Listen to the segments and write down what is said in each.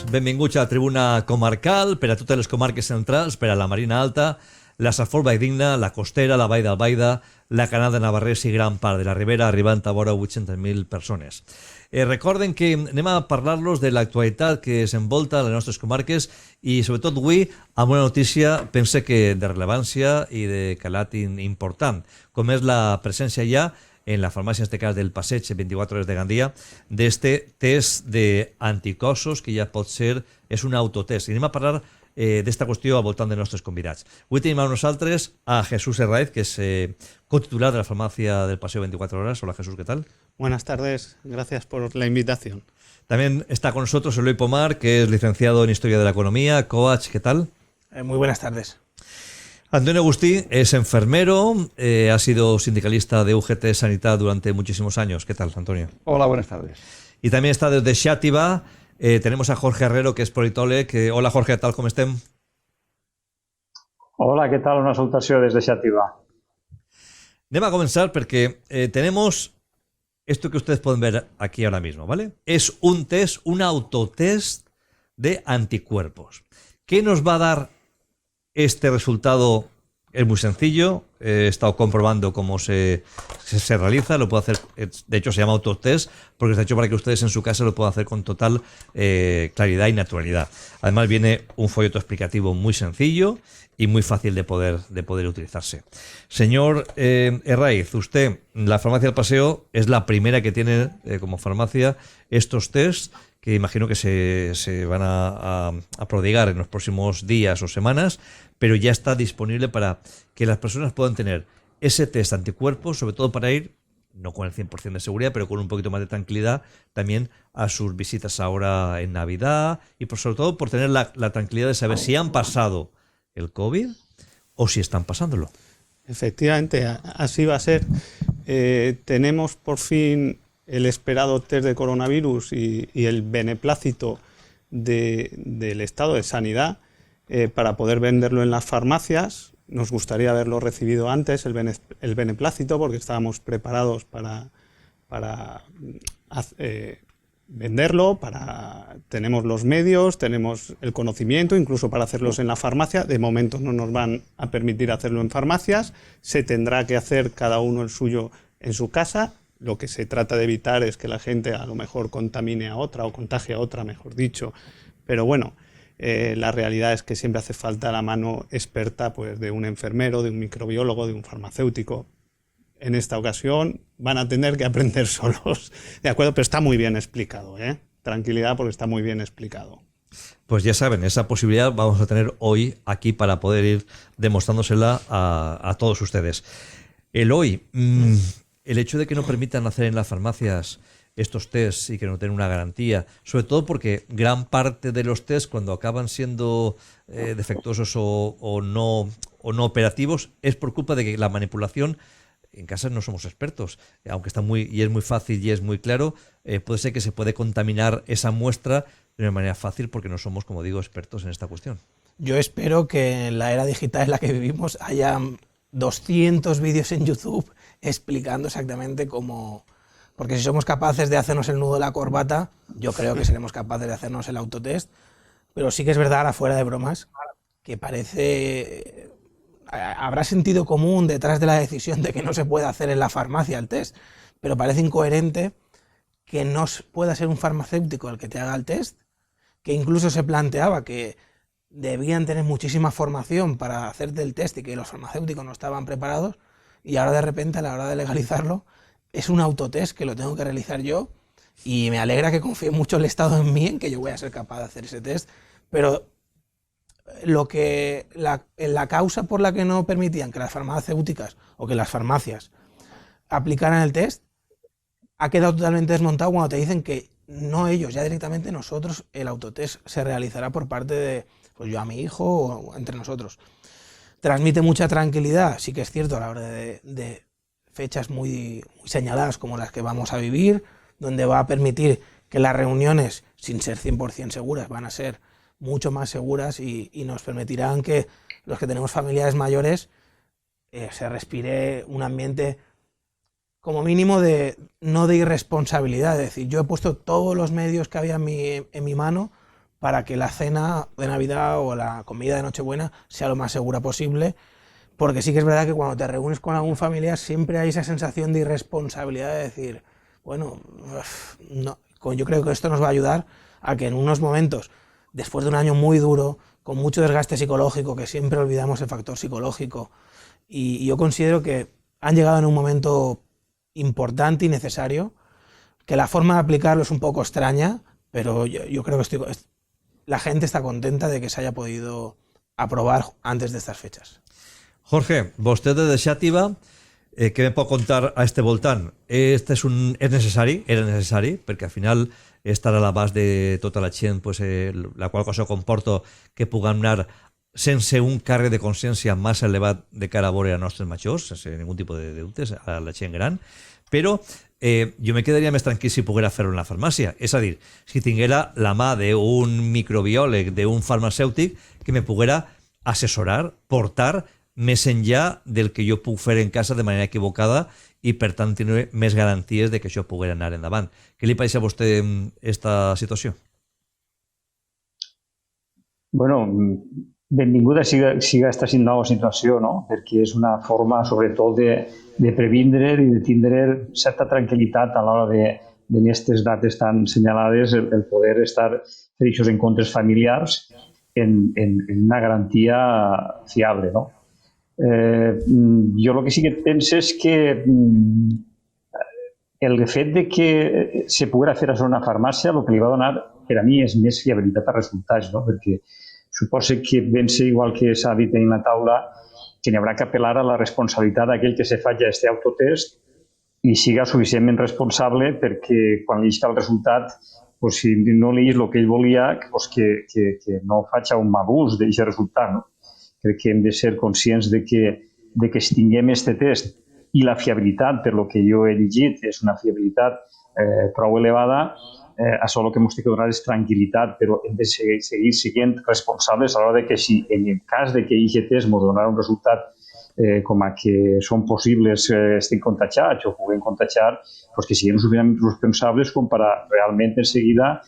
Benvinguts a la tribuna comarcal per a totes les comarques centrals, per a la Marina Alta, la Safor Valldigna, la Costera, la Vall d'Albaida, la Canal de Navarrés i gran part de la Ribera, arribant a vora 800.000 persones. Recorden que anem a parlar-los de l'actualitat que s'envolta a les nostres comarques i sobretot avui amb una notícia, pense que de rellevància i de calat important, com és la presència ja en la farmàcia, en este cas del Passeig 24 hores de Gandia, d'este test d'anticossos que ja pot ser, és un autotest. I anem a parlar d'esta qüestió al voltant dels nostres convidats. Avui tenim amb nosaltres a Jesús Herráez, que és cotitular de la farmàcia del Paseo 24 horas. Hola Jesús, ¿qué tal? Buenas tardes, gracias por la invitación. También está con nosotros Eloy Pomar, que es licenciado en Historia de la Economía, coach, ¿qué tal? Muy buenas tardes. Antonio Agustí es enfermero, ha sido sindicalista de UGT Sanidad durante muchísimos años. ¿Qué tal, Antonio? Hola, buenas tardes. Y también está desde Xàtiva, tenemos a Jorge Herrero, que és politòleg. Hola, Jorge, ¿qué tal? ¿Cómo estem? Hola, ¿qué tal? Una salutació des de Xàtiva. Anem a comenzar porque tenemos esto que ustedes pueden ver aquí ahora mismo, ¿vale? Es un test, un autotest de anticuerpos. ¿Qué nos va a dar este resultado? Es muy sencillo, he estado comprobando cómo se realiza, lo puedo hacer, de hecho se llama autotest, porque está hecho para que ustedes en su casa lo puedan hacer con total claridad y naturalidad. Además viene un folleto explicativo muy sencillo y muy fácil de poder utilizarse. Señor Herráez, usted, la farmacia del Paseo es la primera que tiene como farmacia estos tests, que imagino que se van a prodigar en los próximos días o semanas, pero ya está disponible para que las personas puedan tener ese test anticuerpos, sobre todo para ir, no con el 100% de seguridad, pero con un poquito más de tranquilidad, también a sus visitas ahora en Navidad y sobre todo por tener la tranquilidad de saber si han pasado el COVID o si están pasándolo. Efectivamente, así va a ser. Tenemos por fin el esperado test de coronavirus y el beneplácito del estado de sanidad para poder venderlo en las farmacias. Nos gustaría haberlo recibido antes, el beneplácito, porque estábamos preparados para venderlo, tenemos los medios, tenemos el conocimiento, incluso para hacerlos en la farmacia. De momento no nos van a permitir hacerlo en farmacias, se tendrá que hacer cada uno el suyo en su casa. Lo que se trata de evitar es que la gente a lo mejor contamine a otra o contagie a otra, mejor dicho. Pero bueno, la realidad es que siempre hace falta la mano experta, pues, de un enfermero, de un microbiólogo, de un farmacéutico. En esta ocasión van a tener que aprender solos, ¿de acuerdo? Pero está muy bien explicado, ¿eh? Tranquilidad, porque está muy bien explicado. Pues ya saben, esa posibilidad vamos a tener hoy aquí para poder ir demostrándosela a todos ustedes. Eloy, el hecho de que no permitan hacer en las farmacias estos tests y que no tengan una garantía, sobre todo porque gran parte de los tests, cuando acaban siendo defectuosos o no operativos, es por culpa de que la manipulación, en casa no somos expertos, aunque está y es muy fácil y es muy claro, puede ser que se puede contaminar esa muestra de una manera fácil porque no somos, como digo, expertos en esta cuestión. Yo espero que en la era digital en la que vivimos haya 200 vídeos en YouTube explicando exactamente cómo. Porque si somos capaces de hacernos el nudo de la corbata, yo creo que seremos capaces de hacernos el autotest. Pero sí que es verdad, ahora fuera de bromas, que parece. Habrá sentido común detrás de la decisión de que no se puede hacer en la farmacia el test, pero parece incoherente que no pueda ser un farmacéutico el que te haga el test, que incluso se planteaba que debían tener muchísima formación para hacerte el test y que los farmacéuticos no estaban preparados, y ahora de repente a la hora de legalizarlo es un autotest que lo tengo que realizar yo Y me alegra que confíe mucho el Estado en mí, en que yo voy a ser capaz de hacer ese test, pero la causa por la que no permitían que las farmacéuticas o que las farmacias aplicaran el test ha quedado totalmente desmontado cuando te dicen que no ellos, ya directamente nosotros, el autotest se realizará por parte de, pues yo a mi hijo o entre nosotros. Transmite mucha tranquilidad, sí que es cierto, a la hora de fechas muy señaladas como las que vamos a vivir, donde va a permitir que las reuniones, sin ser 100% seguras, van a ser mucho más seguras y nos permitirán que los que tenemos familiares mayores se respire un ambiente como mínimo no de irresponsabilidad. Es decir, yo he puesto todos los medios que había en mi mano para que la cena de Navidad o la comida de Nochebuena sea lo más segura posible, porque sí que es verdad que cuando te reúnes con algún familiar siempre hay esa sensación de irresponsabilidad de decir, bueno, no, yo creo que esto nos va a ayudar a que en unos momentos, después de un año muy duro, con mucho desgaste psicológico, que siempre olvidamos el factor psicológico, y yo considero que han llegado en un momento importante y necesario, que la forma de aplicarlo es un poco extraña, pero yo creo que la gente está contenta de que se haya podido aprobar antes de estas fechas. Jorge, vostè de Xàtiva, què me pot contar a este voltant? És necessari, era necessari, perquè al final estar a l'abast de tota la gent, pues, la qual cosa comporta que puguem anar sense un càrrec de consciència massa elevat de cara a veure a nostres majors, sense ningú tipus de dubtes, a la gent gran, però jo me quedaria més tranquil si poguera fer-ho en la farmàcia. És a dir, si tinguera la mà d'un microbiòleg, d'un farmacèutic, que me poguera assessorar, portar més enllà del que jo puc fer en casa de manera equivocada i, per tant, tenir més garanties de que això pugui anar endavant. Què li pareix a vostè aquesta situació? Bueno, benvinguda siga aquesta nova situació, no? Perquè és una forma, sobretot, de previndre i de tindre certa tranquil·litat a l'hora de aquestes dates tan senyalades, el poder estar per aquests encontres familiars en una garantia fiable, no? Jo el que sí que penso és que el fet de que se poguera fer això a una farmàcia el que li va donar per a mi és més fiabilitat als resultats, no? Perquè suposo que pense, igual que s'ha dit en la taula, que n'hi haurà que apel·lar a la responsabilitat d'aquell que se faci aquest autotest i siga suficientment responsable perquè quan li el resultat, pues, si no li és el que ell volia, pues, que no faci un mal ús d'aquest resultat, no? Crec que hem de ser conscients de que si tinguem aquest test i la fiabilitat, per lo que jo he llegit, és una fiabilitat prou elevada, això el que ens té que donar és tranquil·litat, però hem de seguir sent responsables a l'hora de que si en el cas de que aquest test ens donarà un resultat com a que són possibles estem contagiats o puguem contagiar, doncs que siguem suficientment responsables com per a realment en seguida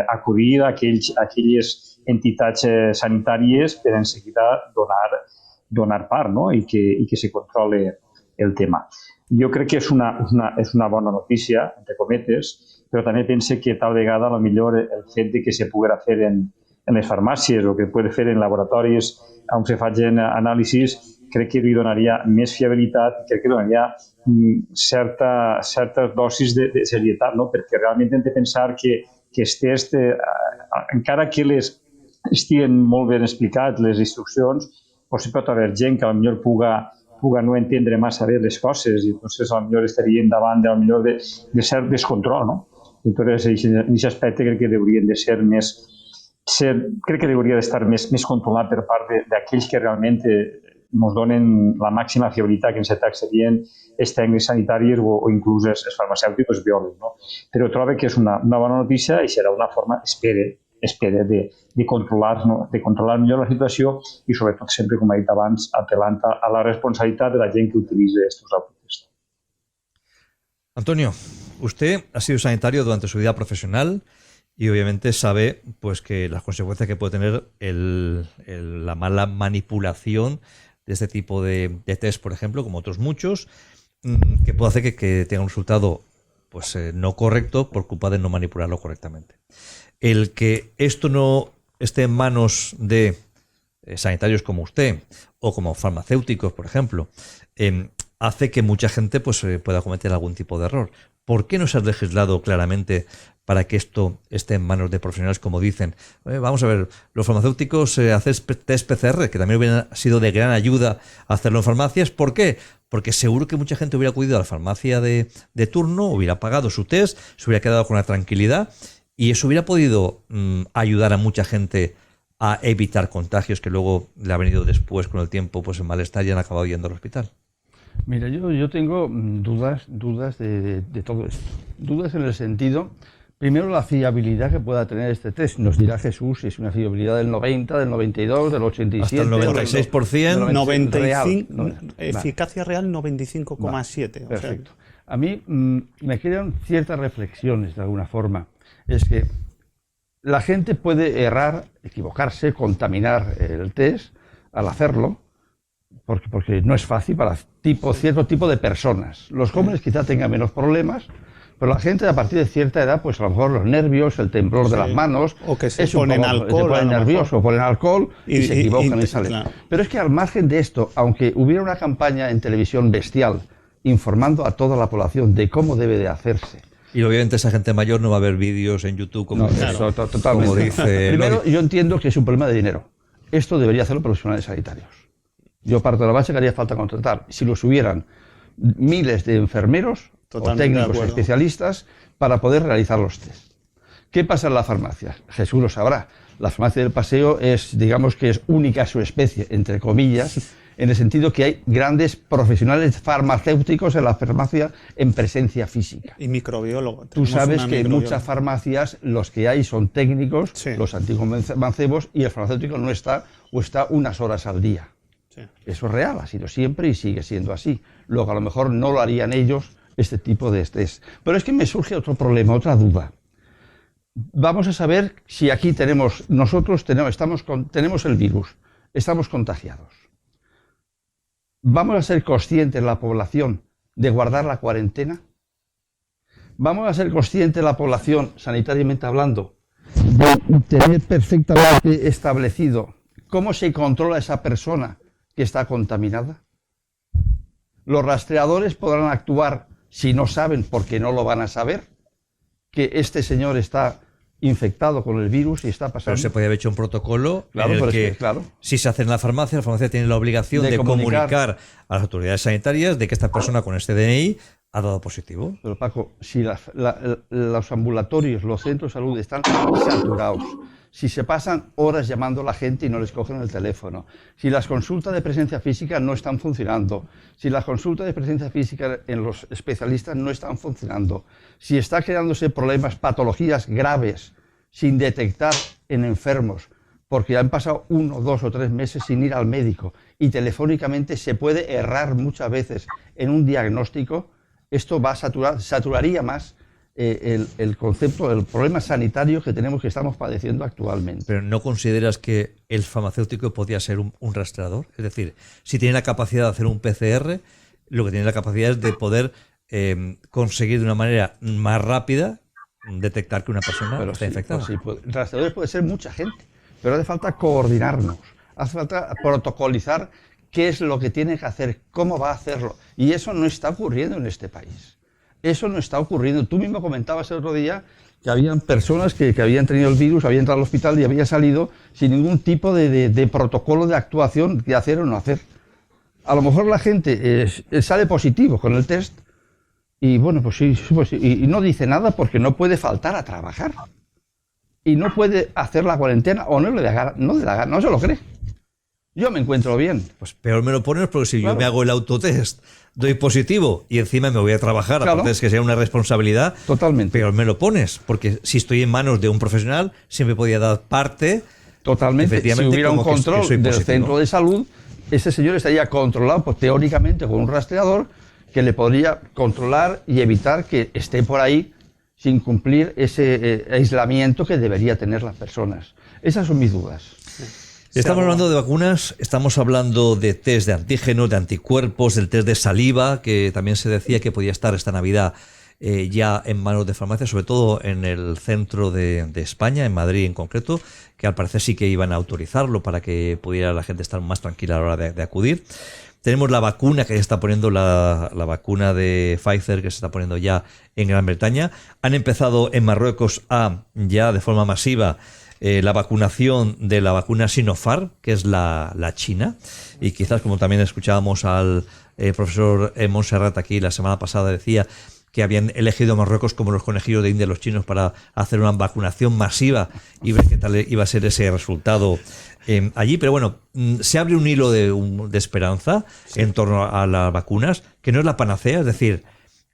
acudir a aquelles entitats sanitàries per en seguida donar part, no? I que se controle el tema. Jo crec que és una bona notícia, entre cometes, però també pense que tal vegada millor el fet de que se poguera fer en les farmàcies o que es pugui fer en laboratoris on se facin anàlisis, crec que li donaria més fiabilitat, crec que donaria certes dosis de serietat, no? Perquè realment hem de pensar que els tests, encara que estiguen molt ben explicats les instruccions, potser pot haver gent que potser puga no entendre massa bé les coses i potser potser estarien davant de cert descontrol, no? Entonces, en aquest aspecte crec que haurien de ser més... Crec que hauria d'estar més controlat per part d'aquells que realment ens donen la màxima fiabilitat, que en aquest cas serien els tècnics sanitaris o inclús els farmacèutics, els biòlegs, no? Però trobo que és una bona notícia i serà una forma, espero, de controlar millor la situació i sobretot sempre, com he dit abans, apel·lant a la responsabilitat de la gent que utilitza estos autotests. Antonio, usted ha sido sanitario durante su vida profesional y obviamente sabe, pues, que las consecuencias que puede tener la mala manipulación de este tipo de test, por ejemplo, como otros muchos, que puede hacer que tenga un resultado, pues, no correcto por culpa de no manipularlo correctamente. El que esto no esté en manos de sanitarios como usted o como farmacéuticos, por ejemplo, hace que mucha gente pues pueda cometer algún tipo de error. ¿Por qué no se ha legislado claramente para que esto esté en manos de profesionales, como dicen? Vamos a ver, los farmacéuticos hacen test PCR, que también hubiera sido de gran ayuda hacerlo en farmacias. ¿Por qué? Porque seguro que mucha gente hubiera acudido a la farmacia de turno, hubiera pagado su test, se hubiera quedado con la tranquilidad y eso hubiera podido ayudar a mucha gente a evitar contagios que luego le ha venido después con el tiempo pues en malestar y han acabado yendo al hospital. Mira, yo tengo dudas de todo esto. Dudas en el sentido, primero, la fiabilidad que pueda tener este test. Nos dirá Jesús si es una fiabilidad del 90, del 92, del 87... Hasta el 96%. 95, eficacia real 95,7. Perfecto. A mí me crean ciertas reflexiones, de alguna forma. Es que la gente puede errar, equivocarse, contaminar el test al hacerlo, porque no es fácil para cierto tipo de personas. Los jóvenes quizá tengan menos problemas, pero la gente a partir de cierta edad, pues a lo mejor los nervios, el temblor de las manos, o que se ponen alcohol, se ponen nerviosos, ponen alcohol y se equivocan y salen. Claro. Pero es que al margen de esto, aunque hubiera una campaña en televisión bestial informando a toda la población de cómo debe de hacerse. Y obviamente esa gente mayor no va a ver vídeos en YouTube como, totalmente. Como dice Primero, Lori. yo entiendo que es un problema de dinero. Esto debería hacerlo profesionales sanitarios. Yo parto de la base que haría falta contratar, si los hubieran, miles de enfermeros o técnicos especialistas para poder realizar los test. ¿Qué pasa en la farmacia? Jesús lo sabrá. La farmacia del Paseo es, digamos que es única a su especie, entre comillas, en el sentido que hay grandes profesionales farmacéuticos en la farmacia en presencia física. Y microbiólogo. Tú sabes que en muchas farmacias los que hay son técnicos, sí, los antiguos mancebos, y el farmacéutico no está o está unas horas al día. Sí. Eso es real, ha sido siempre y sigue siendo así. Luego a lo mejor no lo harían ellos este tipo de test. Pero es que me surge otro problema, otra duda. Vamos a saber si aquí tenemos el virus, estamos contagiados. ¿Vamos a ser conscientes la población de guardar la cuarentena? ¿Vamos a ser conscientes la población, sanitariamente hablando, de tener perfectamente establecido cómo se controla esa persona que está contaminada? ¿Los rastreadores podrán actuar si no saben, porque no lo van a saber, que este señor está infectado con el virus y está pasando? Pero se podía haber hecho un protocolo Claro, en el pero que, es que, claro, si se hace en la farmacia tiene la obligación de comunicar a las autoridades sanitarias de que esta persona con este DNI ha dado positivo. Pero Paco, si los ambulatorios, los centros de salud están saturados, si se pasan horas llamando a la gente y no les cogen el teléfono, si las consultas de presencia física no están funcionando, si las consultas de presencia física en los especialistas no están funcionando, si está creándose problemas, patologías graves sin detectar en enfermos, porque han pasado 1, 2 o 3 meses sin ir al médico y telefónicamente se puede errar muchas veces en un diagnóstico, esto va a saturaría más el concepto, el problema sanitario que estamos padeciendo actualmente. Pero ¿no consideras que el farmacéutico podía ser un rastreador? Es decir, si tiene la capacidad de hacer un PCR, lo que tiene la capacidad es de poder conseguir de una manera más rápida detectar que una persona está infectada. Rastreadores puede ser mucha gente, pero hace falta coordinarnos, hace falta protocolizar qué es lo que tiene que hacer, cómo va a hacerlo. Y eso no está ocurriendo en este país. Eso no está ocurriendo. Tú mismo comentabas el otro día que habían personas que habían tenido el virus, habían entrado al hospital y habían salido sin ningún tipo de protocolo de actuación de hacer o no hacer. A lo mejor la gente sale positivo con el test y bueno, pues sí, y no dice nada porque no puede faltar a trabajar. Y no puede hacer la cuarentena o no se lo cree. Yo me encuentro bien. Pues peor me lo pones porque si Claro. yo me hago el autotest, doy positivo y encima me voy a trabajar, Claro. aparte es que sea una responsabilidad, Totalmente. peor me lo pones, porque si estoy en manos de un profesional, siempre podía dar parte. Totalmente. Si Efectivamente, hubiera un como que control soy del positivo. centro de salud, ese señor estaría controlado, pues, teóricamente, con un rastreador que le podría controlar y evitar que esté por ahí sin cumplir ese aislamiento que debería tener las personas. Esas son mis dudas. Estamos hablando de vacunas, estamos hablando de test de antígenos, de anticuerpos, del test de saliva, que también se decía que podía estar esta Navidad ya en manos de farmacias, sobre todo en el centro de España, en Madrid en concreto, que al parecer sí que iban a autorizarlo para que pudiera la gente estar más tranquila a la hora de acudir. Tenemos la vacuna que ya está poniendo la vacuna de Pfizer, que se está poniendo ya en Gran Bretaña. Han empezado en Marruecos ya de forma masiva la vacunación de la vacuna Sinopharm, que es la china. Y quizás, como también escuchábamos al profesor Montserrat aquí la semana pasada, decía que habían elegido a Marruecos como los conejillos de India los chinos para hacer una vacunación masiva y ver qué tal iba a ser ese resultado allí. Pero bueno, se abre un hilo de esperanza en torno a las vacunas, que no es la panacea, es decir,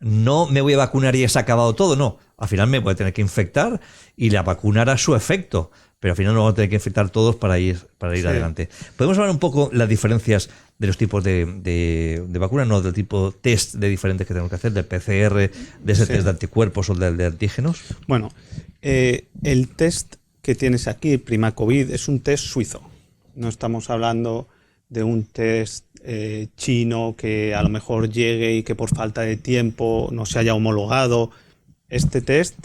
no me voy a vacunar y ya se ha acabado todo, no. Al final me voy a tener que infectar y la vacuna hará su efecto, pero al final nos vamos a tener que infectar todos para ir adelante. Podemos hablar un poco las diferencias de los tipos de vacunas, no del tipo test de diferentes que tenemos que hacer, del PCR, de ese test de anticuerpos o del de antígenos. Bueno, el test que tienes aquí, Primacovid, es un test suizo. No estamos hablando de un test chino que a lo mejor llegue y que por falta de tiempo no se haya homologado. Este test,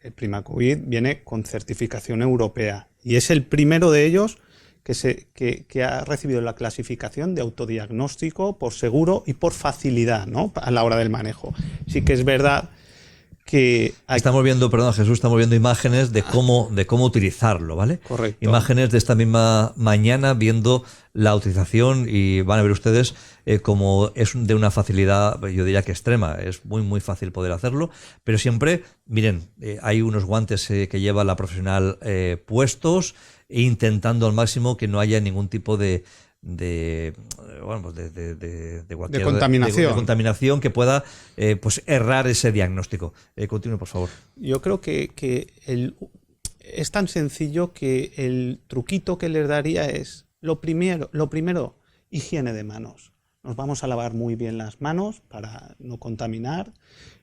el Primacovid, viene con certificación europea y es el primero de ellos que ha recibido la clasificación de autodiagnóstico por seguro y por facilidad, ¿no?, a la hora del manejo. Sí que es verdad que estamos viendo, perdón Jesús, estamos viendo imágenes de cómo utilizarlo, ¿vale? Correcto. Imágenes de esta misma mañana viendo la utilización y van a ver ustedes como es de una facilidad, yo diría que extrema, es muy muy fácil poder hacerlo, pero siempre, miren, hay unos guantes que lleva la profesional puestos e intentando al máximo que no haya ningún tipo de contaminación que pueda pues errar ese diagnóstico. Continúe, por favor. Yo creo que es tan sencillo que el truquito que les daría es lo primero, higiene de manos. Nos vamos a lavar muy bien las manos para no contaminar.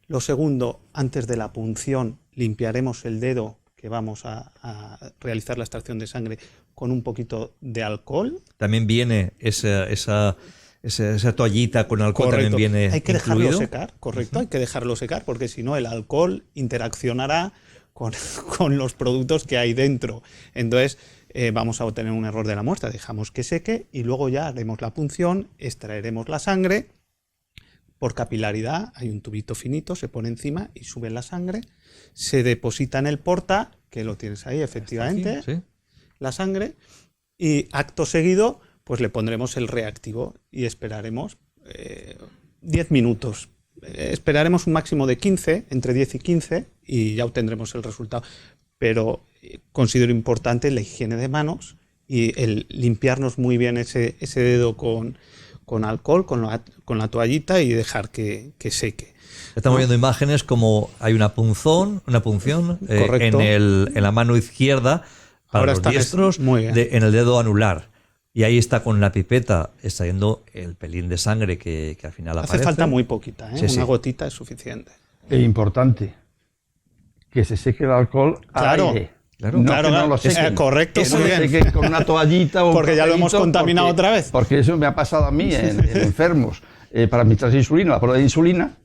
Lo segundo, antes de la punción limpiaremos el dedo que vamos a realizar la extracción de sangre con un poquito de alcohol. También viene esa toallita con alcohol. Correcto. También viene hay que incluido. dejarlo secar, correcto, hay que dejarlo secar porque si no el alcohol interaccionará con los productos que hay dentro. Entonces vamos a obtener un error de la muestra, dejamos que seque y luego ya haremos la punción, extraeremos la sangre. Por capilaridad hay un tubito finito, se pone encima y sube la sangre, se deposita en el porta, que lo tienes ahí efectivamente, Aquí, ¿sí? la sangre, y acto seguido pues le pondremos el reactivo y esperaremos 10 minutos. Esperaremos un máximo de 15, entre 10 y 15, y ya obtendremos el resultado. Pero considero importante la higiene de manos y el limpiarnos muy bien ese dedo con alcohol, con la toallita y dejar que seque. Estamos viendo imágenes como hay una punción en la mano izquierda para Ahora los diestros, muy bien. en el dedo anular. Y ahí está con la pipeta extrayendo el pelín de sangre que al final aparece. Hace falta muy poquita, Sí, sí. Una gotita es suficiente. Es importante que se seque el alcohol al aire. Claro. No, Claro, que no claro. lo sequen. Correcto, Que no muy lo bien. sequen con una toallita o Porque ya lo hemos papelito, contaminado otra vez. Porque eso me ha pasado a mí en enfermos. Para administrar insulina, la prueba de insulina,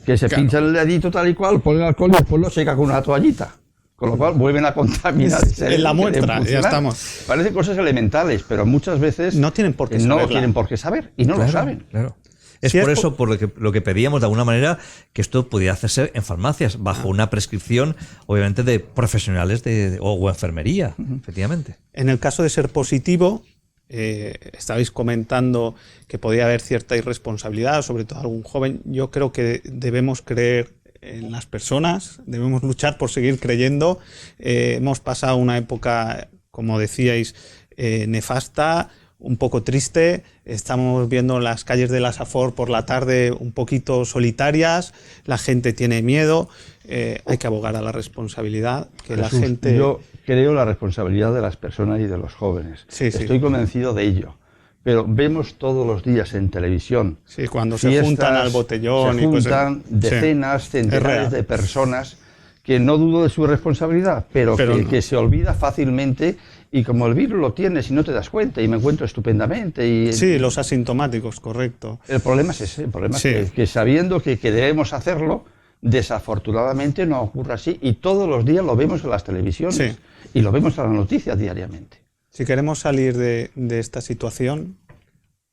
que se pincha el dedito tal y cual, pone el alcohol y después lo seca con una toallita. Con lo cual vuelven a contaminar. En la muestra, ya estamos. Parecen cosas elementales, pero muchas veces No tienen por qué no saberla. tienen por qué saber y no lo saben. Claro. Es Si por es eso por lo que pedíamos de alguna manera que esto pudiera hacerse en farmacias, bajo una prescripción, obviamente, de profesionales o enfermería, efectivamente. En el caso de ser positivo, estabais comentando que podía haber cierta irresponsabilidad, sobre todo algún joven. Yo creo que debemos creer en las personas, debemos luchar por seguir creyendo. Hemos pasado una época, como decíais, nefasta, un poco triste. Estamos viendo las calles de la Safor por la tarde un poquito solitarias, la gente tiene miedo. Hay que abogar a la responsabilidad, que la Jesús, gente... Yo creo en la responsabilidad de las personas y de los jóvenes. Sí, sí. Estoy convencido de ello. Pero vemos todos los días en televisión Sí, cuando se fiestas, juntan al botellón se y cosas. juntan decenas, Sí, es centenares real. de personas que no dudo de su responsabilidad, pero Pero que, no. que se olvida fácilmente y como el virus lo tienes y no te das cuenta y me encuentro estupendamente. Y Sí, los asintomáticos, correcto. el problema es ese, el problema Sí. es que sabiendo que debemos hacerlo, desafortunadamente no ocurre así y todos los días lo vemos en las televisiones Sí. y lo vemos en las noticias diariamente. Si queremos salir de esta situación,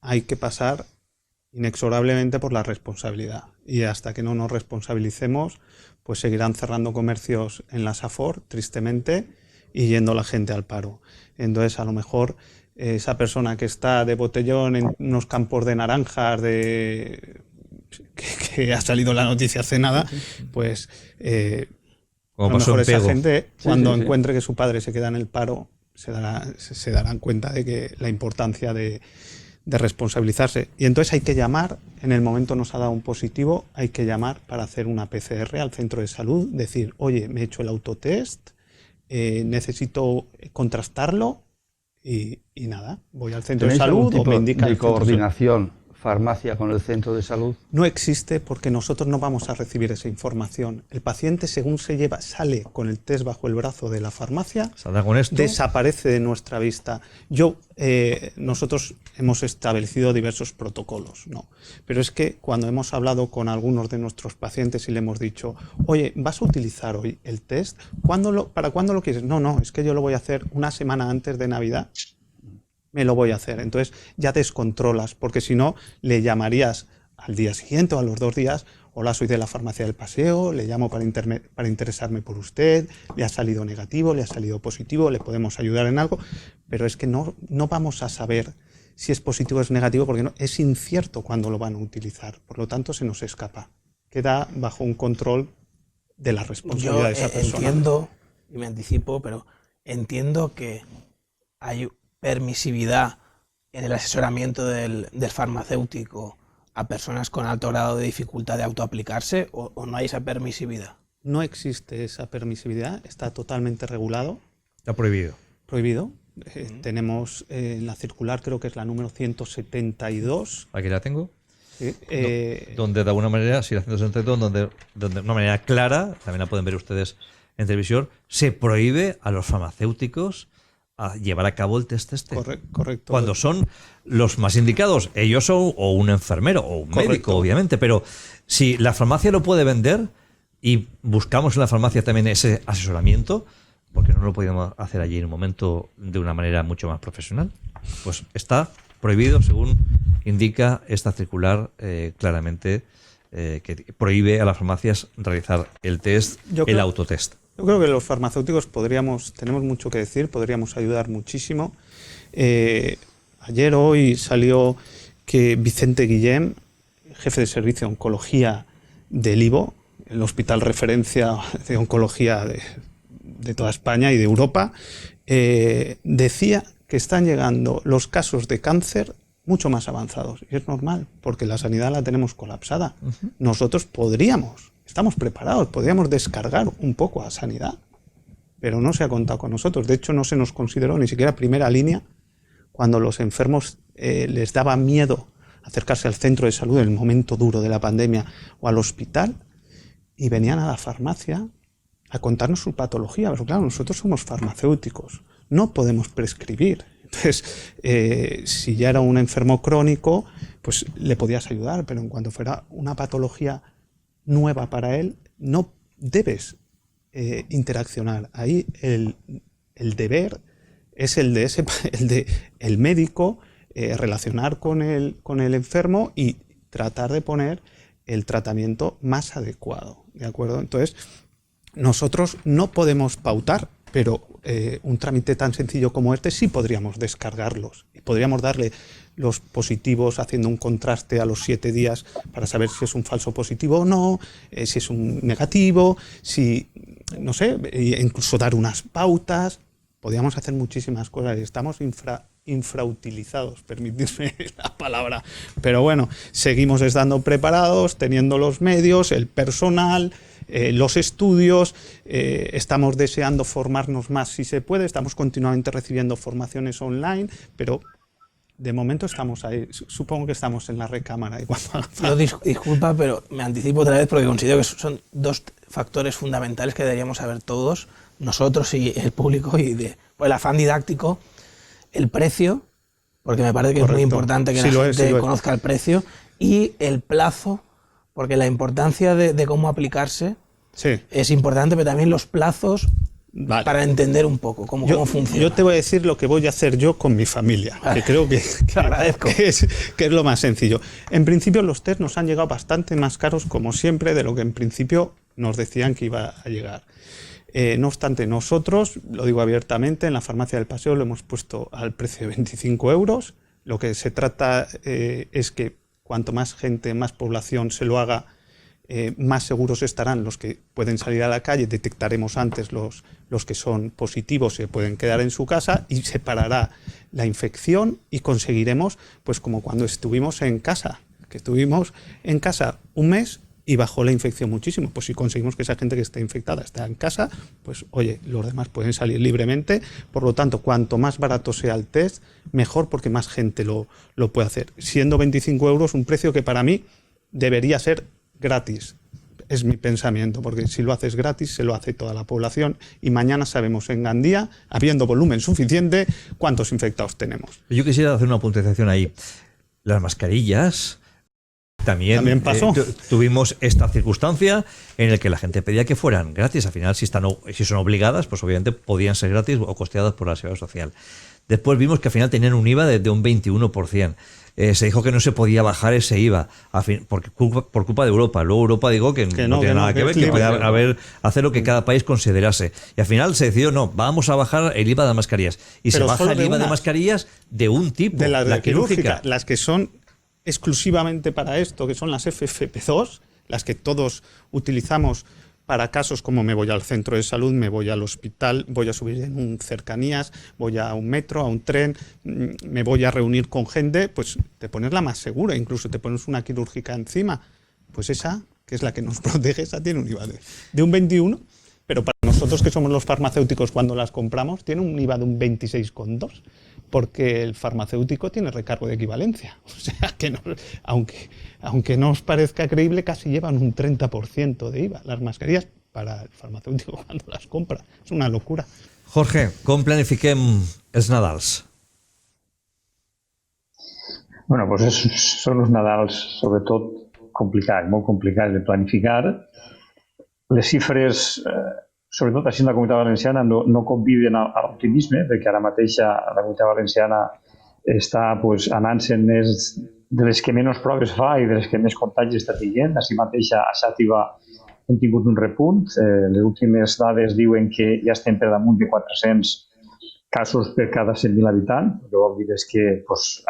hay que pasar inexorablemente por la responsabilidad. Y hasta que no nos responsabilicemos, pues seguirán cerrando comercios en la Safor, tristemente, y yendo la gente al paro. Entonces, a lo mejor esa persona que está de botellón en unos campos de naranjas que ha salido la noticia hace nada, pues a lo mejor esa gente, cuando encuentre que su padre se queda en el paro, se darán cuenta de que la importancia de responsabilizarse. Y entonces hay que llamar, en el momento nos ha dado un positivo, hay que llamar para hacer una PCR al centro de salud, decir, oye, me he hecho el autotest, necesito contrastarlo y nada, voy al centro de salud o me indica de coordinación farmacia con el centro de salud. No existe porque nosotros no vamos a recibir esa información. El paciente, según sale con el test bajo el brazo de la farmacia, con esto, desaparece de nuestra vista. Nosotros hemos establecido diversos protocolos, ¿no? Pero es que cuando hemos hablado con algunos de nuestros pacientes y le hemos dicho, oye, ¿vas a utilizar hoy el test? ¿Para cuándo lo quieres? No, es que yo lo voy a hacer una semana antes de Navidad. Me lo voy a hacer. Entonces ya descontrolas, porque si no, le llamarías al día siguiente o a los 2 días, hola, soy de la farmacia del Paseo, le llamo para interesarme por usted, le ha salido negativo, le ha salido positivo, le podemos ayudar en algo, pero es que no vamos a saber si es positivo o es negativo, porque es incierto cuándo lo van a utilizar, por lo tanto se nos escapa. Queda bajo un control de la responsabilidad de esa persona. Entiendo, y me anticipo, pero entiendo que hay permisividad en el asesoramiento del farmacéutico a personas con alto grado de dificultad de autoaplicarse, o no hay esa permisividad. No existe esa permisividad, está totalmente regulado. Está prohibido. Prohibido. Tenemos en la circular, creo que es la número 172. Aquí la tengo. Sí, donde de alguna manera, si la 172, donde de una manera clara, también la pueden ver ustedes en televisión, se prohíbe a los farmacéuticos a llevar a cabo el test este. Correcto. Cuando son los más indicados, ellos son o un enfermero o un médico, obviamente, pero si la farmacia lo puede vender y buscamos en la farmacia también ese asesoramiento, porque no lo podemos hacer allí en un momento de una manera mucho más profesional, pues está prohibido, según indica esta circular claramente, que prohíbe a las farmacias realizar el test, el autotest. Yo creo que los farmacéuticos tenemos mucho que decir, podríamos ayudar muchísimo. Hoy salió que Vicente Guillem, jefe de servicio de oncología del IVO, el hospital referencia de oncología de toda España y de Europa, decía que están llegando los casos de cáncer mucho más avanzados. Y es normal, porque la sanidad la tenemos colapsada. Nosotros estamos preparados, podríamos descargar un poco a sanidad, pero no se ha contado con nosotros. De hecho, no se nos consideró ni siquiera primera línea cuando los enfermos les daba miedo acercarse al centro de salud en el momento duro de la pandemia o al hospital, y venían a la farmacia a contarnos su patología. Pero claro, nosotros somos farmacéuticos, no podemos prescribir. Entonces, si ya era un enfermo crónico, pues le podías ayudar, pero en cuanto fuera una patología nueva para él, no debes interaccionar. Ahí el deber es el de el médico, relacionar con el enfermo y tratar de poner el tratamiento más adecuado, ¿de acuerdo? Entonces, nosotros no podemos pautar, pero un trámite tan sencillo como este sí podríamos descargarlos y podríamos darle los positivos haciendo un contraste a los 7 días para saber si es un falso positivo o no, si es un negativo, no sé, incluso dar unas pautas. Podríamos hacer muchísimas cosas y estamos infrautilizados, permitidme la palabra. Pero bueno, seguimos estando preparados, teniendo los medios, el personal, los estudios, estamos deseando formarnos más si se puede, estamos continuamente recibiendo formaciones online, pero de momento estamos ahí. Supongo que estamos en la recámara. Yo disculpa, pero me anticipo otra vez porque considero que son 2 factores fundamentales que deberíamos saber todos, nosotros y el público, y pues el afán didáctico, el precio, porque me parece que es muy importante que la gente conozca el precio, y el plazo, porque la importancia de cómo aplicarse es importante, pero también los plazos Vale. Para entender un poco cómo funciona. Yo te voy a decir lo que voy a hacer yo con mi familia, que creo que agradezco. que es lo más sencillo. En principio los test nos han llegado bastante más caros, como siempre, de lo que en principio nos decían que iba a llegar. No obstante, nosotros, lo digo abiertamente, en la farmacia del Paseo lo hemos puesto al precio de 25 euros. Lo que se trata es que cuanto más gente, más población se lo haga, más seguros estarán los que pueden salir a la calle, detectaremos antes los que son positivos, se pueden quedar en su casa y se parará la infección y conseguiremos, pues como cuando estuvimos en casa, que estuvimos en casa un mes y bajó la infección muchísimo. Pues si conseguimos que esa gente que está infectada está en casa, pues oye, los demás pueden salir libremente. Por lo tanto, cuanto más barato sea el test, mejor, porque más gente lo puede hacer. Siendo 25 euros un precio que para mí debería ser gratis. Es mi pensamiento, porque si lo haces gratis, se lo hace toda la población y mañana sabemos en Gandía, habiendo volumen suficiente, cuántos infectados tenemos. Yo quisiera hacer una puntualización ahí. Las mascarillas... También pasó. Tuvimos esta circunstancia en la que la gente pedía que fueran gratis. Al final, si son obligadas, pues obviamente podían ser gratis o costeadas por la Seguridad Social. Después vimos que al final tenían un IVA de un 21%. Se dijo que no se podía bajar ese IVA por culpa de Europa. Luego Europa dijo que no tiene nada que ver, que podía hacer lo que cada país considerase. Y al final se decidió, no, vamos a bajar el IVA de las mascarillas. Y se baja el IVA de mascarillas de un tipo, de la quirúrgica. Las que son exclusivamente para esto, que son las FFP2, las que todos utilizamos para casos como me voy al centro de salud, me voy al hospital, voy a subir en un cercanías, voy a un metro, a un tren, me voy a reunir con gente, pues te pones la más segura, incluso te pones una quirúrgica encima. Pues esa, que es la que nos protege, esa tiene un IVA de un 21, pero para nosotros que somos los farmacéuticos cuando las compramos, tiene un IVA de un 26,2. Porque el farmacéutico tiene recargo de equivalencia. O sea, que no, aunque no os parezca creíble, casi llevan un 30% de IVA las mascarillas para el farmacéutico cuando las compra. Es una locura. Jorge, com planifiquem els Nadals? Bueno, doncs són uns Nadals sobretot complicats, molt complicats de planificar. Les xifres... sobretot així en la Comunitat Valenciana, no conviden a l'optimisme, perquè ara mateix la Comunitat Valenciana està anant-se'n de les que menys proves fa i de les que més contagis està tinguent. Així mateix a Xàtiva hem tingut un repunt. Les últimes dades diuen que ja estem per damunt de 400 casos per cada 100.000 habitants. El que vol dir és que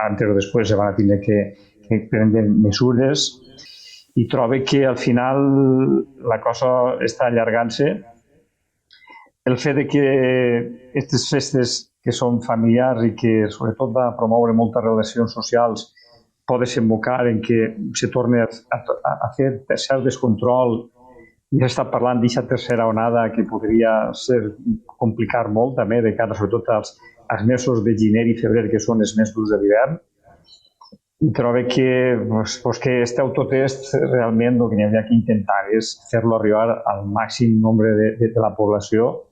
antes o després se van a tindre que prendre mesures i trobo que al final la cosa està allargant-se. El fet de que aquestes festes que són familiars i que sobretot va promoure moltes relacions socials pot desembocar en que se torni a fer cert descontrol i s'està parlant d'aquesta tercera onada que podria complicar molt també de cara sobretot als mesos de gener i febrer, que són els més durs de l'hivern. I trobo que aquest autotest realment el que n'hi havia que intentar és fer-lo arribar al màxim nombre de la població,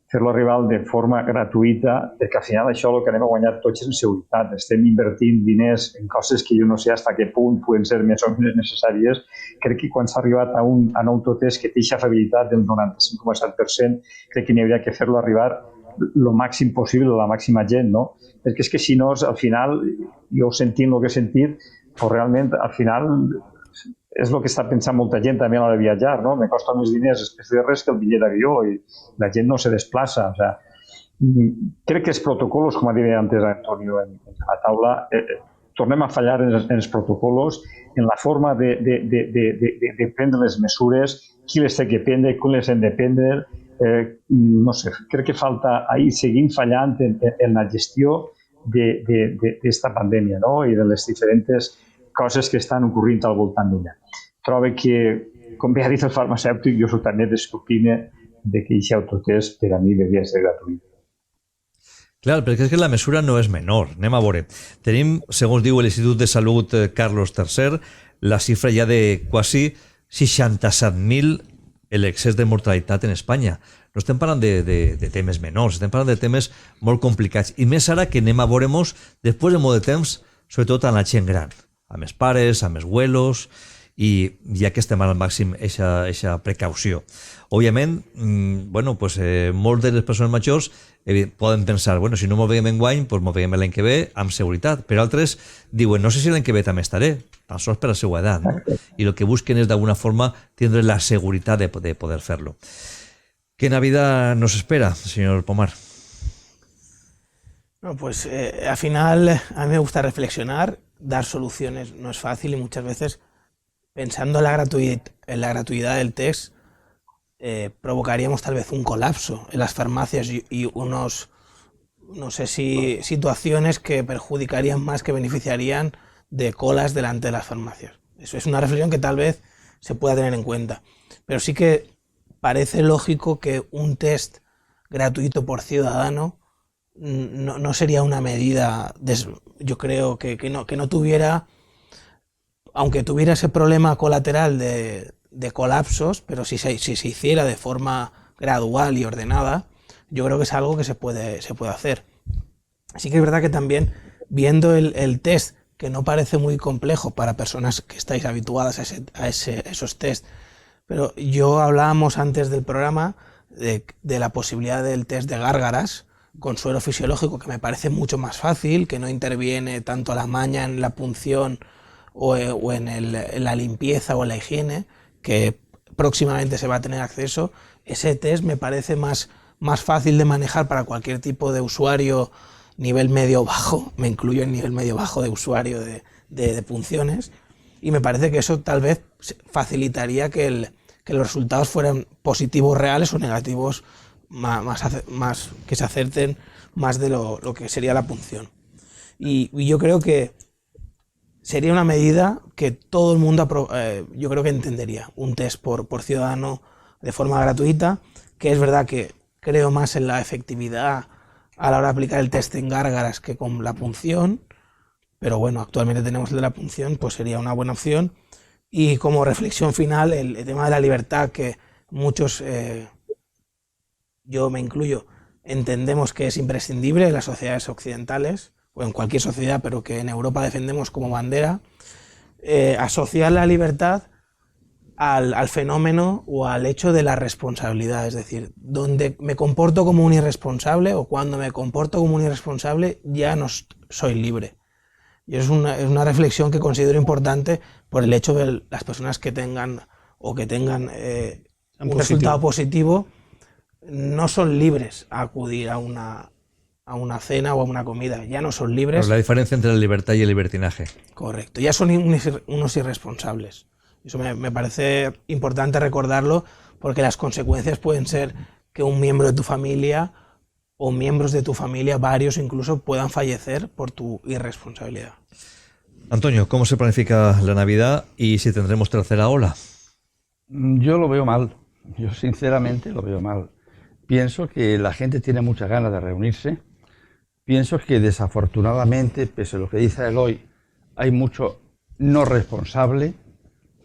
fer-lo arribar de forma gratuïta, perquè al final això el que anem a guanyar tots és en seguretat. Estem invertint diners en coses que jo no sé fins a què punt poden ser més o menys necessàries. Crec que quan s'ha arribat a un autotest que té aquesta fiabilitat del 95,7%, crec que n'hi hauria que fer-lo arribar el màxim possible a la màxima gent, no? Perquè és que si no, al final, jo sentint el que he sentit, però realment al final és el que està pensant molta gent també a l'hora de viatjar, no? Me costa més diners fer res que el bitllet d'avió i la gent no se desplaça. O sea, crec que els protocols, com deia antes Antonio en la taula, tornem a fallar en els protocols, en la forma de prendre les mesures, qui les té que prendre, com les hem de prendre. No sé, crec que falta ahir seguint fallant en la gestió d'esta pandèmia, no? I de les diferents coses que estan ocorrint al voltant d'ella. Trobo que, com bé ha dit el farmacèutic, jo soc també d'estupina de que aquest autotest per a mi devia ser gratuït. Clar, perquè és que la mesura no és menor. Anem a veure. Tenim, segons diu l'Institut de Salut Carlos III, la xifra ja de quasi 67.000 l'excés de mortalitat en Espanya. No estem parlant de temes menors, estem parlant de temes molt complicats. I més ara que anem a veure-nos després de molt de temps, sobretot amb la gent gran, amb els pares, amb els abuelos, i ja que estem al màxim eixa precaució. Òbviament, bueno, pues, molts de les persones majors poden pensar, bueno, si no m'ho veiem enguany, pues m'ho veiem l'any que ve amb seguretat, però altres diuen, no sé si l'any que ve també estaré, tan sols per la seva edat, no? I el que busquen és d'alguna forma tindre la seguretat de poder fer-lo. ¿Qué Navidad nos espera, señor Pomar? No, pues al final a mí me gusta reflexionar, dar soluciones no es fácil y muchas veces pensando en la gratuidad del test provocaríamos tal vez un colapso en las farmacias y unos, no sé si situaciones que perjudicarían más que beneficiarían de colas delante de las farmacias. Eso es una reflexión que tal vez se pueda tener en cuenta, pero sí que parece lógico que un test gratuito por ciudadano no sería una medida, yo creo que no tuviera, aunque tuviera ese problema colateral de colapsos, pero si se hiciera de forma gradual y ordenada, yo creo que es algo que se puede hacer. Así que es verdad que también viendo el test, que no parece muy complejo para personas que estáis habituadas a esos test, pero yo hablábamos antes del programa de la posibilidad del test de gárgaras con suero fisiológico, que me parece mucho más fácil, que no interviene tanto la maña en la punción o en la limpieza o en la higiene, que próximamente se va a tener acceso. Ese test me parece más fácil de manejar para cualquier tipo de usuario nivel medio-bajo, me incluyo en nivel medio-bajo de usuario de punciones, y me parece que eso tal vez facilitaría que los resultados fueran positivos reales o negativos más que se acerten más de lo que sería la punción. Y yo creo que sería una medida que todo el mundo yo creo que entendería, un test por ciudadano de forma gratuita, que es verdad que creo más en la efectividad a la hora de aplicar el test en gárgaras que con la punción, pero bueno, actualmente tenemos el de la punción, pues sería una buena opción. Y como reflexión final, el tema de la libertad, que muchos, yo me incluyo, entendemos que es imprescindible en las sociedades occidentales, o en cualquier sociedad, pero que en Europa defendemos como bandera, asociar la libertad al fenómeno o al hecho de la responsabilidad, es decir, donde me comporto como un irresponsable o cuando me comporto como un irresponsable ya no soy libre. Y es una reflexión que considero importante por el hecho de las personas que tengan un resultado positivo no son libres a acudir a una cena o a una comida, ya no son libres. Pero la diferencia entre la libertad y el libertinaje. Correcto, ya son unos irresponsables. Eso me parece importante recordarlo, porque las consecuencias pueden ser que un miembro de tu familia o miembros de tu familia, varios incluso, puedan fallecer por tu irresponsabilidad. Antonio, ¿cómo se planifica la Navidad y si tendremos tercera ola? Yo lo veo mal, yo sinceramente lo veo mal. Pienso que la gente tiene muchas ganas de reunirse, pienso que desafortunadamente, pese a lo que dice Eloy, hay mucho no responsable,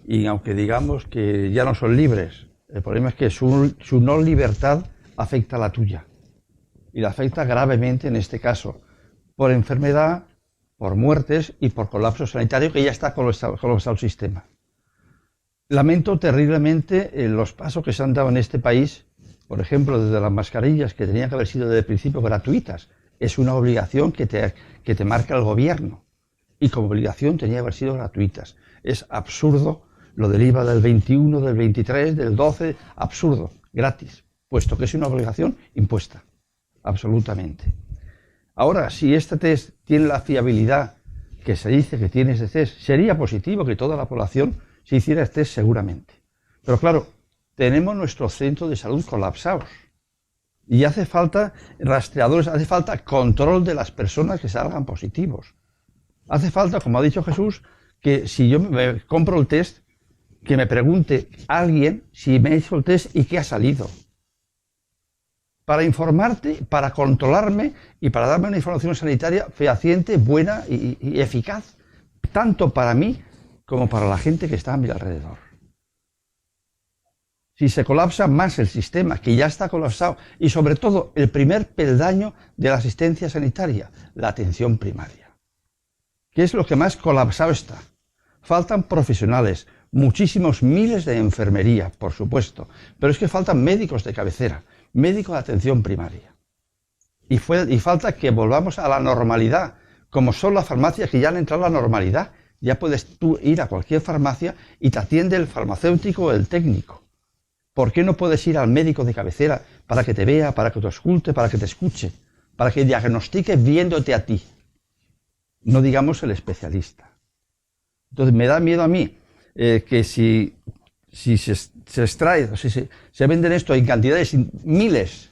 y aunque digamos que ya no son libres, el problema es que su no libertad afecta a la tuya. Y la afecta gravemente en este caso, por enfermedad, por muertes y por colapso sanitario, que ya está colapsado el sistema. Lamento terriblemente los pasos que se han dado en este país, por ejemplo, desde las mascarillas, que tenían que haber sido desde el principio gratuitas. Es una obligación que te marca el gobierno, y como obligación tenía que haber sido gratuitas. Es absurdo lo del IVA del 21, del 23, del 12, absurdo, gratis, puesto que es una obligación impuesta. Absolutamente. Ahora, si este test tiene la fiabilidad que se dice que tiene ese test, sería positivo que toda la población se hiciera este test seguramente. Pero claro, tenemos nuestros centros de salud colapsados y hace falta rastreadores, hace falta control de las personas que salgan positivos. Hace falta, como ha dicho Jesús, que si yo me compro el test, que me pregunte alguien si me he hecho el test y qué ha salido. Para informarte, para controlarme y para darme una información sanitaria fehaciente, buena y eficaz, tanto para mí como para la gente que está a mi alrededor. Si se colapsa más el sistema, que ya está colapsado, y sobre todo el primer peldaño de la asistencia sanitaria, la atención primaria, que es lo que más colapsado está. Faltan profesionales, muchísimos miles de enfermería, por supuesto, pero es que faltan médicos de cabecera, médicos de atención primaria. Y falta que volvamos a la normalidad, como son las farmacias que ya han entrado a la normalidad. Ya puedes tú ir a cualquier farmacia y te atiende el farmacéutico o el técnico. ¿Por qué no puedes ir al médico de cabecera para que te vea, para que te escuche, para que te escuche, para que diagnostique viéndote a ti? No digamos el especialista. Entonces me da miedo a mí que si se extrae, o si se venden esto en cantidades miles,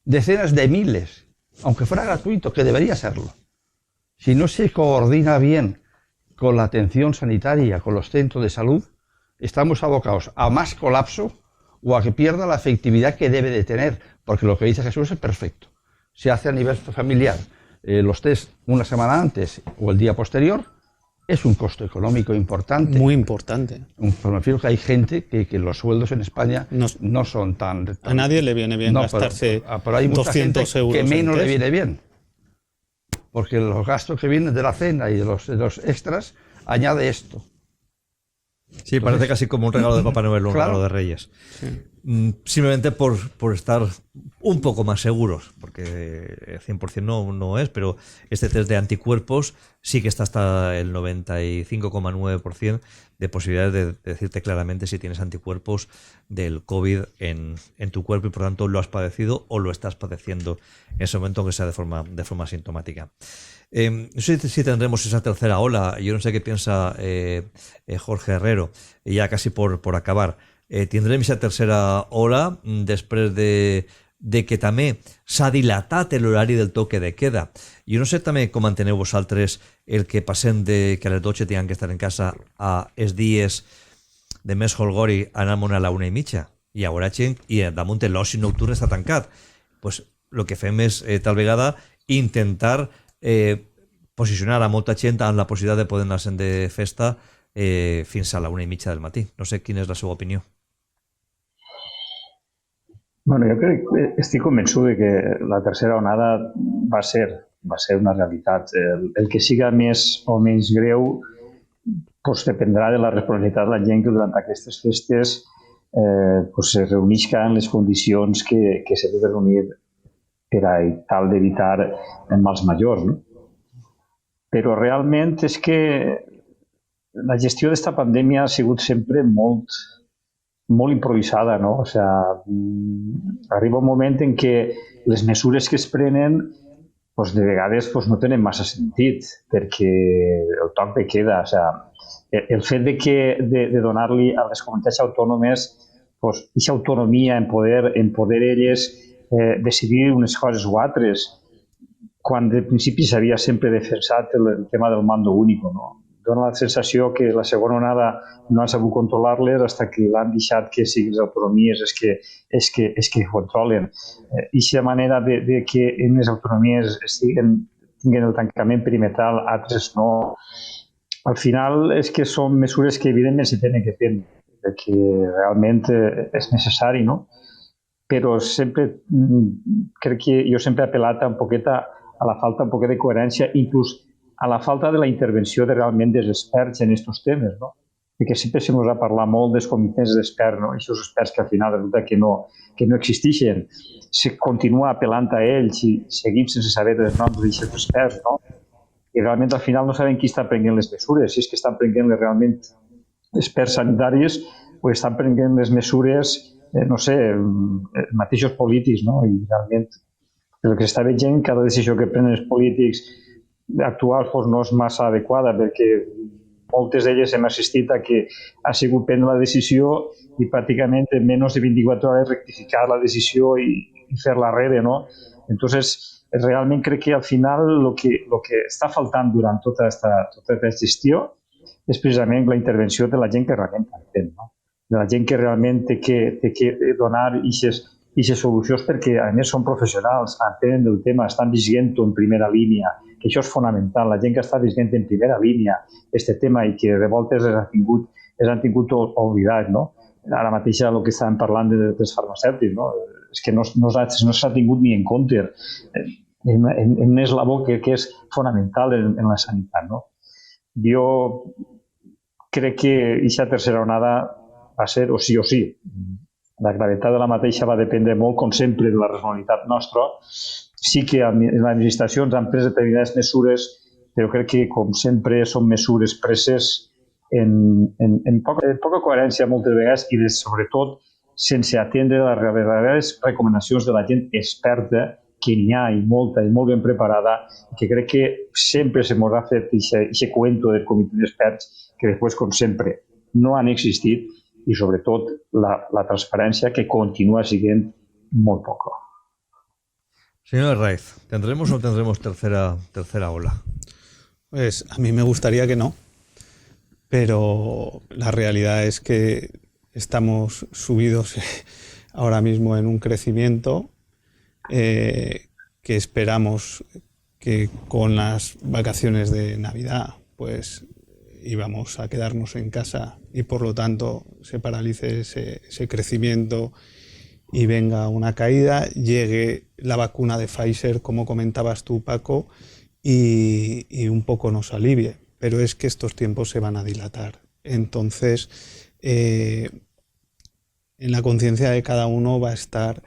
decenas de miles, aunque fuera gratuito, que debería serlo, si no se coordina bien con la atención sanitaria, con los centros de salud, estamos abocados a más colapso o a que pierda la efectividad que debe de tener, porque lo que dice Jesús es perfecto. Se hace a nivel familiar los test una semana antes o el día posterior, es un costo económico importante. Muy importante. Me refiero que hay gente que los sueldos en España no son tan... A nadie le viene bien gastarse pero hay mucha 200 gente euros que menos en le test. viene bien. Porque los gastos que vienen de la cena y de los extras añade esto. Sí, parece casi como un regalo de Papá Noel o un Claro. regalo de Reyes. Simplemente por estar un poco más seguros, porque 100% no es, pero este test de anticuerpos sí que está hasta el 95,9% de posibilidades de decirte claramente si tienes anticuerpos del COVID en tu cuerpo y por tanto lo has padecido o lo estás padeciendo en ese momento, aunque sea de forma sintomática. No sé si tendremos esa tercera ola. Yo no sé qué piensa Jorge Herrero, y ya casi por acabar. Tindrem esa tercera ola després de que també s'ha dilatat l'horari del toque de queda. Jo no sé també com enteneu vosaltres el que passem de que a les 12 tinguem que estar en casa a els dies de més holgori anem a la 1:30 i a veure gent i damunt l'oci nocturn està tancat. Pues el que fem és tal vegada intentar posicionar a molta gent amb la possibilitat de poder anar-se'n de festa fins a la 1:30 del matí. No sé quina és la seva opinió. Bueno, jo estic convençut de que la tercera onada va ser una realitat. El que siga més o menys greu pues, dependrà de la responsabilitat de la gent que durant aquestes festes pues, se reunisca en les condicions que s'ha de reunir per a tal d'evitar mals majors. No? Però realment és que la gestió d'esta pandèmia ha sigut sempre molt improvisada, no? O sea, arriba un moment en què les mesures que es prenen pues, de vegades pues, no tenen massa sentit, perquè el toc de queda, o sea, el fet de donar-li a les comunitats autònomes pues, aquesta autonomia en poder elles decidir unes coses o altres, quan de principi s'havia sempre defensat el tema del mando único, no? Dóna la sensació que la segona onada no han sabut controlar-les fins que l'han deixat que siguin les autonomies és que controlen. I aquesta manera de que en les autonomies tinguin el tancament perimetral, altres no, al final és que són mesures que evidentment se tenen que prendre, perquè realment és necessari, no? Però sempre crec que jo sempre he apel·lat un poquet a la falta un poquet de coherència, inclús a la falta de la intervenció realment dels experts en aquests temes, no? Perquè sempre se nos ha parlat molt dels comitès d'experts, no? Aquests experts que al final resulta que no existeixen. Se continua apel·lant a ells i seguim sense saber els noms d'aquests experts, no? I realment al final no sabem qui està prenent les mesures, si és que estan prenent realment experts sanitaris o estan prenent les mesures, no sé, mateixos polítics, no? I realment el que s'està veient, cada decisió que prenen els polítics actuals pues, no és massa adequada, perquè moltes d'elles hem assistit a que ha sigut prendre la decisió i pràcticament en menys de 24 hores rectificar la decisió i fer-la arrere, no? Entonces, realment crec que al final el que està faltant durant tota aquesta gestió és precisament la intervenció de la gent que realment entén, no? De la gent que realment té que donar aquestes solucions perquè, a més, són professionals, entenen del tema, estan vivint-ho en primera línia, que això és fonamental. La gent que està vivint en primera línia aquest tema i que de voltes els han tingut oblidat, no? Ara mateix el que estàvem parlant dels farmacèutics, no? És que no s'ha tingut ni en compte en un eslabó que és fonamental en la sanitat, no? Jo crec que aquesta tercera onada va ser o sí. La gravetat de la mateixa va dependre molt, com sempre, de la responsabilitat nostra. Sí que les administracions han pres determinades mesures, però crec que, com sempre, són mesures preses en poca coherència moltes vegades i, sobretot, sense atendre les verdadères recomanacions de la gent experta, que n'hi ha i molta i molt ben preparada, que crec que sempre se mos ha fet aquest cuento del comitè d'experts que després, com sempre, no han existit i, sobretot, la transparència que continua sent molt poca. Señor Herraiz, ¿tendremos o no tendremos tercera ola? Pues a mí me gustaría que no, pero la realidad es que estamos subidos ahora mismo en un crecimiento que esperamos que con las vacaciones de Navidad pues íbamos a quedarnos en casa y por lo tanto se paralice ese crecimiento y venga una caída, llegue la vacuna de Pfizer, como comentabas tú, Paco, y un poco nos alivie. Pero es que estos tiempos se van a dilatar. Entonces, en la conciencia de cada uno va a estar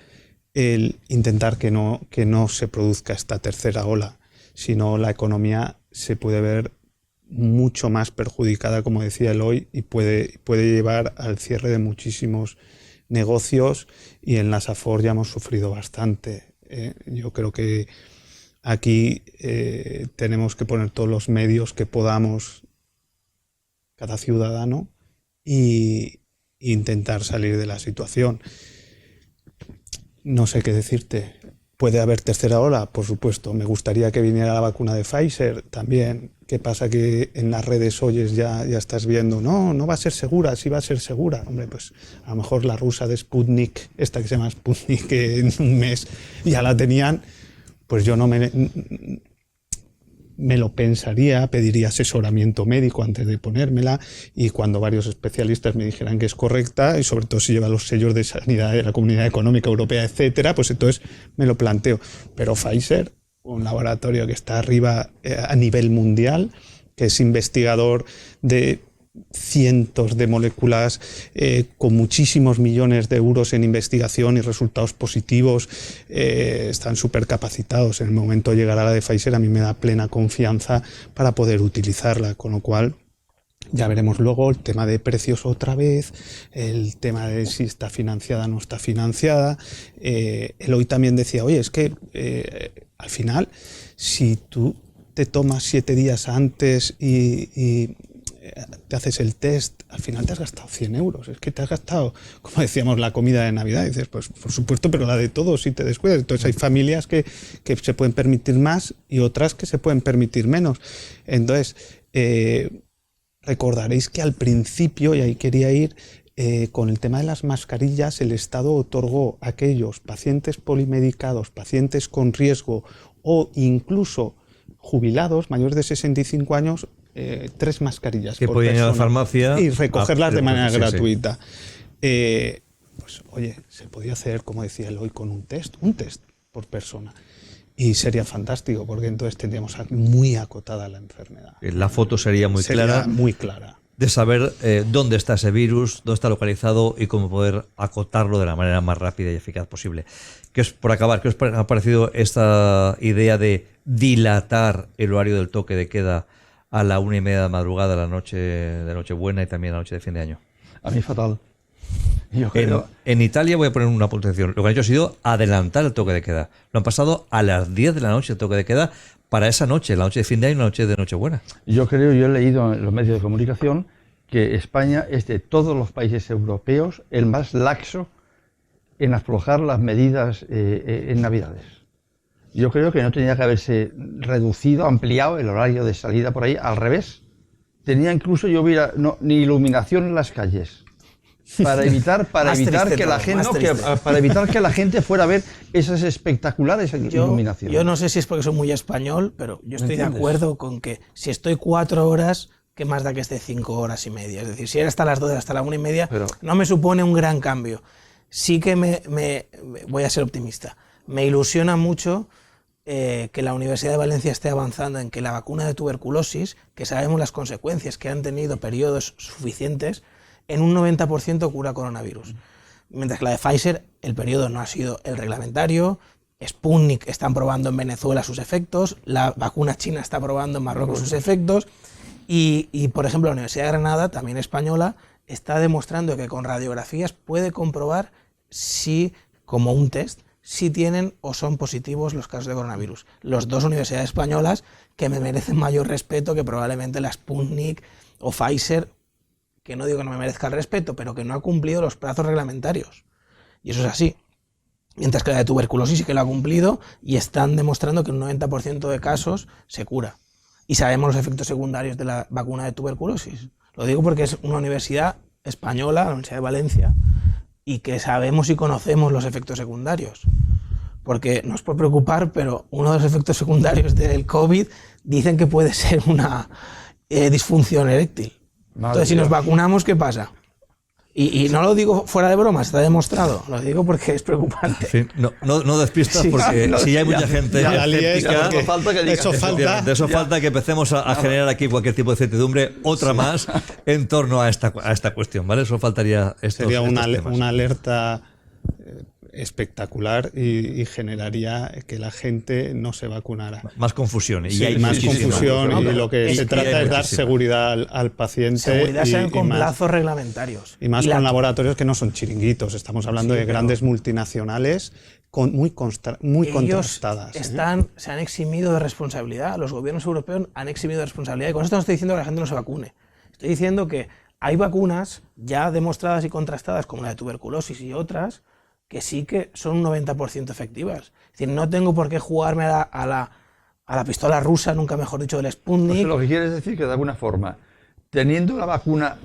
el intentar que no se produzca esta tercera ola, sino la economía se puede ver mucho más perjudicada, como decía Eloy, y puede llevar al cierre de muchísimos negocios, y en la Safor ya hemos sufrido bastante. Yo creo que aquí tenemos que poner todos los medios que podamos, cada ciudadano, e intentar salir de la situación. No sé qué decirte. ¿Puede haber tercera ola? Por supuesto. Me gustaría que viniera la vacuna de Pfizer también. ¿Qué pasa? Que en las redes oyes ya estás viendo, no va a ser segura, sí va a ser segura. Hombre, pues a lo mejor la rusa de Sputnik, esta que se llama Sputnik, que en un mes ya la tenían, pues yo no me lo pensaría, pediría asesoramiento médico antes de ponérmela, y cuando varios especialistas me dijeran que es correcta, y sobre todo si lleva los sellos de sanidad de la Comunidad Económica Europea, etcétera, pues entonces me lo planteo. Pero Pfizer, un laboratorio que está arriba a nivel mundial, que es investigador de cientos de moléculas, con muchísimos millones de euros en investigación y resultados positivos, están súper capacitados. En el momento llegará la de Pfizer, a mí me da plena confianza para poder utilizarla, con lo cual ya veremos luego el tema de precios otra vez, el tema de si está financiada o no está financiada. Eloy también decía, oye, es que al final, si tú te tomas 7 días antes y te haces el test, al final te has gastado 100 euros. Es que te has gastado, como decíamos, la comida de Navidad. Y dices, pues por supuesto, pero la de todos si te descuidas. Entonces hay familias que se pueden permitir más y otras que se pueden permitir menos. Entonces, recordaréis que al principio, y ahí quería ir, con el tema de las mascarillas, el Estado otorgó a aquellos pacientes polimedicados, pacientes con riesgo o incluso jubilados mayores de 65 años, 3 mascarillas que por podían ir a la persona farmacia y recogerlas de manera gratuita. Sí. Pues oye, se podía hacer, como decía Eloy, con un test por persona. Y sería fantástico, porque entonces tendríamos muy acotada la enfermedad. La foto sería muy clara. De saber dónde está ese virus, dónde está localizado y cómo poder acotarlo de la manera más rápida y eficaz posible. Por acabar, ¿qué os ha parecido esta idea de dilatar el horario del toque de queda a la 1:30 de la madrugada, la noche de Nochebuena y también la noche de fin de año? A mí fatal. Yo creo... En Italia, voy a poner una puntuación, lo que han hecho ha sido adelantar el toque de queda. Lo han pasado a las 10 de la noche el toque de queda para esa noche, la noche de fin de año y la noche de Nochebuena. Yo he leído en los medios de comunicación que España es de todos los países europeos el más laxo en aflojar las medidas en Navidades. Yo creo que no tenía que haberse reducido, ampliado el horario de salida por ahí, al revés. Tenía incluso, ni iluminación en las calles. Para evitar que la gente fuera a ver esas espectaculares iluminaciones. Yo no sé si es porque soy muy español, pero yo estoy de acuerdo con que si estoy 4 horas, ¿qué más da que esté 5 horas y media? Es decir, si era hasta las 2, hasta la 1:30, pero no me supone un gran cambio. Sí que voy a ser optimista. Me ilusiona mucho que la Universidad de Valencia esté avanzando en que la vacuna de tuberculosis, que sabemos las consecuencias que han tenido periodos suficientes, en un 90% cura coronavirus. Mientras que la de Pfizer, el periodo no ha sido el reglamentario. Sputnik están probando en Venezuela sus efectos, la vacuna china está probando en Marruecos sus efectos y, por ejemplo, la Universidad de Granada, también española, está demostrando que con radiografías puede comprobar si, como un test, si tienen o son positivos los casos de coronavirus. Las dos universidades españolas que me merecen mayor respeto que probablemente la Sputnik o Pfizer, que no digo que no me merezca el respeto, pero que no ha cumplido los plazos reglamentarios. Y eso es así. Mientras que la de tuberculosis sí que lo ha cumplido y están demostrando que un 90% de casos se cura. Y sabemos los efectos secundarios de la vacuna de tuberculosis. Lo digo porque es una universidad española, la Universidad de Valencia, y que sabemos y conocemos los efectos secundarios. Porque no es por preocupar, pero uno de los efectos secundarios del COVID dicen que puede ser una disfunción eréctil. Entonces, si nos vacunamos, ¿qué pasa? Y no lo digo fuera de broma, está demostrado. Lo digo porque es preocupante. Sí, no despistas, porque si hay mucha gente escéptica, eso falta que empecemos a generar aquí cualquier tipo de certidumbre, otra más en torno a esta cuestión, ¿vale? Eso faltaría. Sería una alerta espectacular y generaría que la gente no se vacunara. Más confusión. Y sí, hay más confusión y lo que se trata es dar seguridad al paciente. Seguridad sean con plazos reglamentarios. Y más con laboratorios que no son chiringuitos. Estamos hablando de grandes multinacionales muy contrastadas. Se han eximido de responsabilidad. Los gobiernos europeos han eximido de responsabilidad. Y con esto no estoy diciendo que la gente no se vacune. Estoy diciendo que hay vacunas ya demostradas y contrastadas, como la de tuberculosis y otras, que sí que son un 90% efectivas. Es decir, no tengo por qué jugarme a la pistola rusa, nunca mejor dicho, del Sputnik. Pues lo que quieres decir que de alguna forma, teniendo la vacuna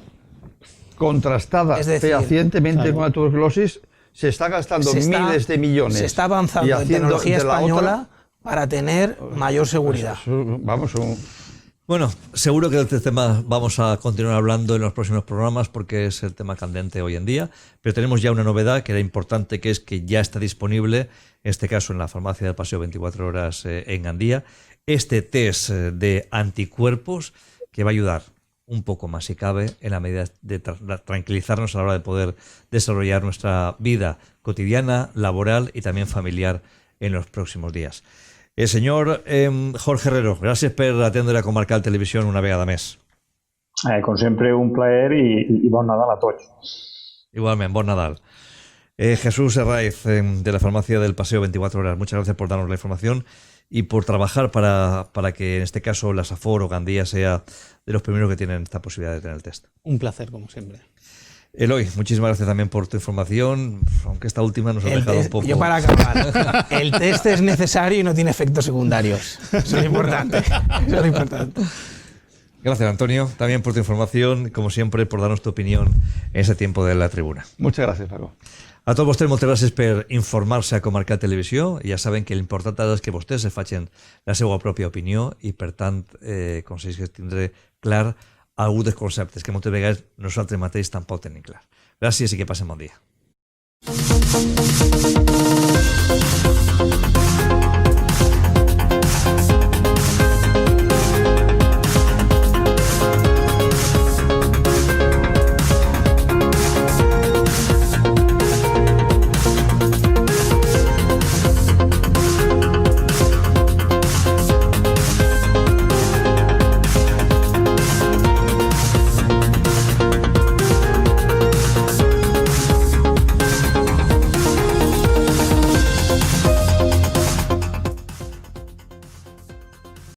contrastada fehacientemente con la tuberculosis, se está gastando miles de millones. Se está avanzando en tecnología española para tener mayor seguridad. Bueno, seguro que de este tema vamos a continuar hablando en los próximos programas porque es el tema candente hoy en día, pero tenemos ya una novedad que era importante, que es que ya está disponible, en este caso en la farmacia del Paseo 24 Horas en Gandía, este test de anticuerpos que va a ayudar un poco más, si cabe, en la medida de tranquilizarnos a la hora de poder desarrollar nuestra vida cotidiana, laboral y también familiar en los próximos días. Senyor Jorge Herrero, gràcies per atendre a Comarcal Televisió una vegada més. Com sempre, un plaer i bon Nadal a tots. Igualment, bon Nadal. Jesús Herraiz, de la farmacia del Paseo 24 Horas, muchas gracias por darnos la información y por trabajar para que en este caso la Safor o Gandía sea de los primeros que tienen esta posibilidad de tener el test. Un placer, como siempre. Eloy, muchísimas gracias también por tu información, aunque esta última nos ha dejado un poco... Yo para acabar, el test es necesario y no tiene efectos secundarios. Eso es importante. Eso es importante. Gracias, Antonio, también por tu información, como siempre, por darnos tu opinión en ese tiempo de la tribuna. Muchas gracias, Paco. A tots vostès, moltes gràcies per informar-se a Comarcal Televisió. Ja saben que l'important és que vostès se facin la seva pròpia opinió i, per tant, aconsegueixin tindre clar alguns dels conceptes que moltes vegades nosaltres mateixos tampoc tenim clar. Gràcies i que passen bon dia.